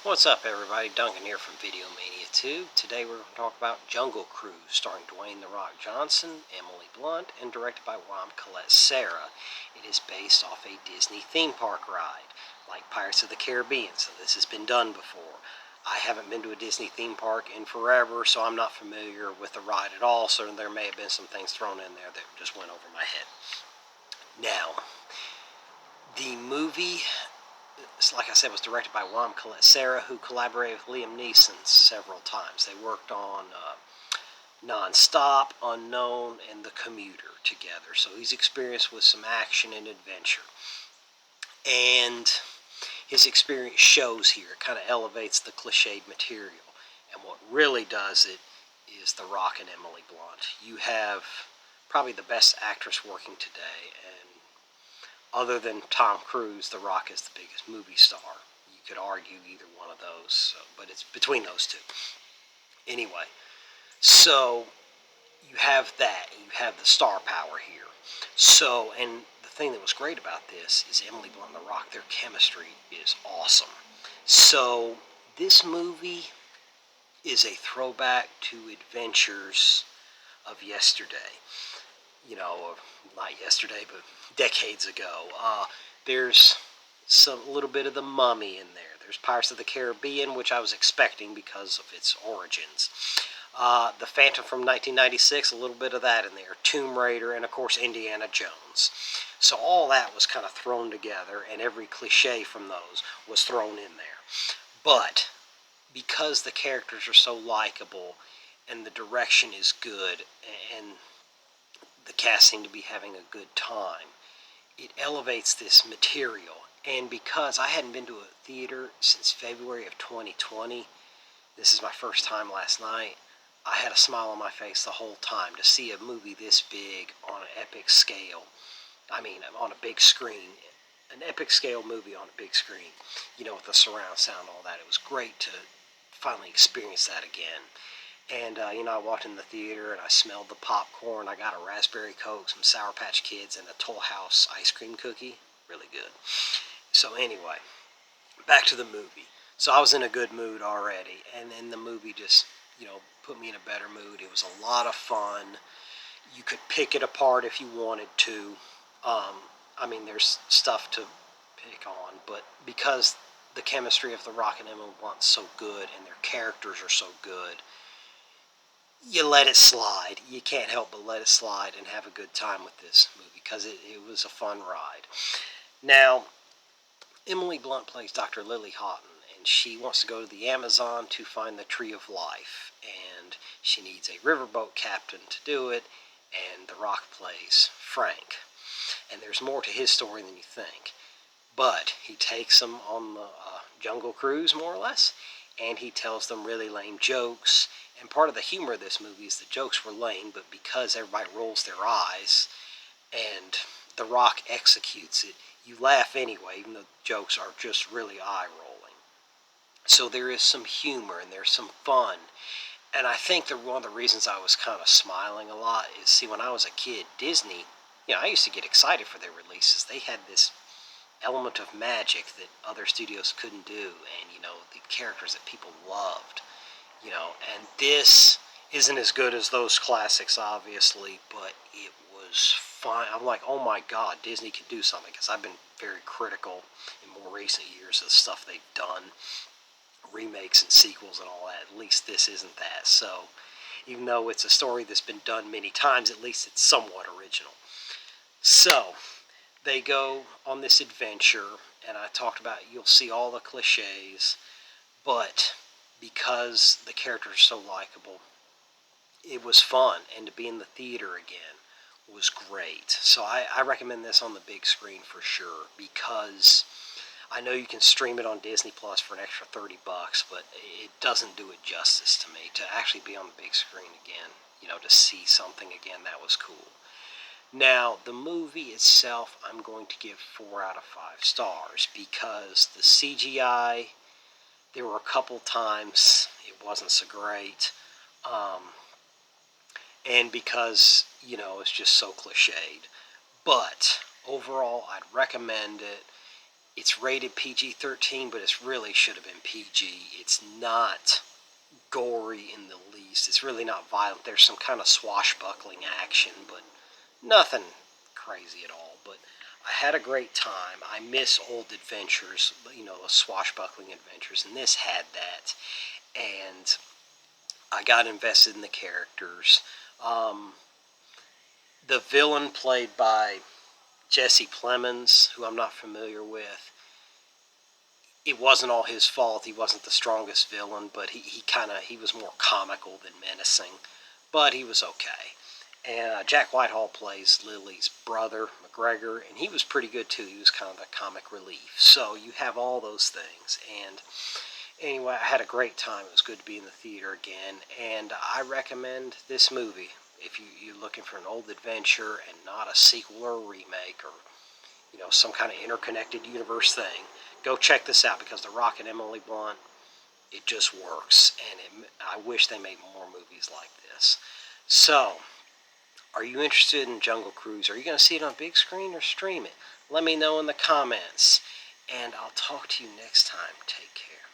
What's up, everybody? Duncan here from Video Mania 2. Today we're going to talk about Jungle Cruise, starring Dwayne "The Rock" Johnson, Emily Blunt, and directed by Wam Colette-Serra. It is based off a Disney theme park ride, like Pirates of the Caribbean, so this has been done before. I haven't been to a Disney theme park in forever, so I'm not familiar with the ride at all, so there may have been some things thrown in there that just went over my head. Now, the movie, like I said, was directed by Wam Colette-Serra, who collaborated with Liam Neeson several times. They worked on Non-Stop, Unknown, and The Commuter together. So he's experienced with some action and adventure. And his experience shows here. It kind of elevates the cliched material. And what really does it is The Rock and Emily Blunt. You have probably the best actress working today, and other than Tom Cruise, The Rock is the biggest movie star. You could argue either one of those, but it's between those two. Anyway, so you have that. You have the star power here. So, and the thing that was great about this is Emily Blunt and The Rock, their chemistry is awesome. So, this movie is a throwback to adventures of yesterday. Not yesterday, but decades ago. There's a little bit of The Mummy in there. There's Pirates of the Caribbean, which I was expecting because of its origins. The Phantom from 1996, a little bit of that in there. Tomb Raider, and of course Indiana Jones. So all that was kind of thrown together, and every cliche from those was thrown in there. But because the characters are so likable, and the direction is good, and the cast seemed to be having a good time, it elevates this material. And because I hadn't been to a theater since February of 2020, this is my first time last night, I had a smile on my face the whole time to see a movie this big on an epic scale. I mean, on a big screen. An epic scale movie on a big screen, with the surround sound and all that. It was great to finally experience that again. And, I walked in the theater and I smelled the popcorn. I got a Raspberry Coke, some Sour Patch Kids, and a Toll House ice cream cookie. Really good. So anyway, back to the movie. So I was in a good mood already, and then the movie just, put me in a better mood. It was a lot of fun. You could pick it apart if you wanted to. There's stuff to pick on, but because the chemistry of The Rock and Emily Blunt's so good, and their characters are so good, you let it slide. You can't help but let it slide and have a good time with this movie because it was a fun ride. Now, Emily Blunt plays Dr. Lily Houghton, and she wants to go to the Amazon to find the Tree of Life, and she needs a riverboat captain to do it, and The Rock plays Frank. And there's more to his story than you think. But he takes them on the jungle cruise, more or less, and he tells them really lame jokes. And part of the humor of this movie is the jokes were lame, but because everybody rolls their eyes and The Rock executes it, you laugh anyway, even though the jokes are just really eye-rolling. So there is some humor and there's some fun. And I think that one of the reasons I was kind of smiling a lot is, see, when I was a kid, Disney, I used to get excited for their releases. They had this element of magic that other studios couldn't do, and the characters that people loved, and this isn't as good as those classics, obviously, but it was fun. I'm like, oh my god, Disney can do something, because I've been very critical in more recent years of the stuff they've done, remakes and sequels and all that. At least this isn't that. So even though it's a story that's been done many times, at least it's somewhat original. So they go on this adventure, and I talked about, you'll see all the cliches, but because the characters are so likable, it was fun, and to be in the theater again was great. So I recommend this on the big screen for sure, because I know you can stream it on Disney Plus for an extra $30, but it doesn't do it justice to me to actually be on the big screen again, to see something again. That was cool. Now, the movie itself, I'm going to give 4 out of 5 stars, because the CGI, there were a couple times it wasn't so great, and because, it's just so cliched. But overall, I'd recommend it. It's rated PG-13, but it really should have been PG. It's not gory in the least. It's really not violent. There's some kind of swashbuckling action, but nothing crazy at all. But I had a great time. I miss old adventures, the swashbuckling adventures, and this had that. And I got invested in the characters. The villain played by Jesse Plemons, who I'm not familiar with, it wasn't all his fault. He wasn't the strongest villain, but he was more comical than menacing, but he was okay. And Jack Whitehall plays Lily's brother, McGregor, and he was pretty good too. He was kind of the comic relief. So you have all those things. And anyway, I had a great time. It was good to be in the theater again, and I recommend this movie if you're looking for an old adventure and not a sequel or a remake or some kind of interconnected universe thing. Go check this out because The Rock and Emily Blunt, it just works, and I wish they made more movies like this. So, are you interested in Jungle Cruise? Are you going to see it on big screen or stream it? Let me know in the comments, and I'll talk to you next time. Take care.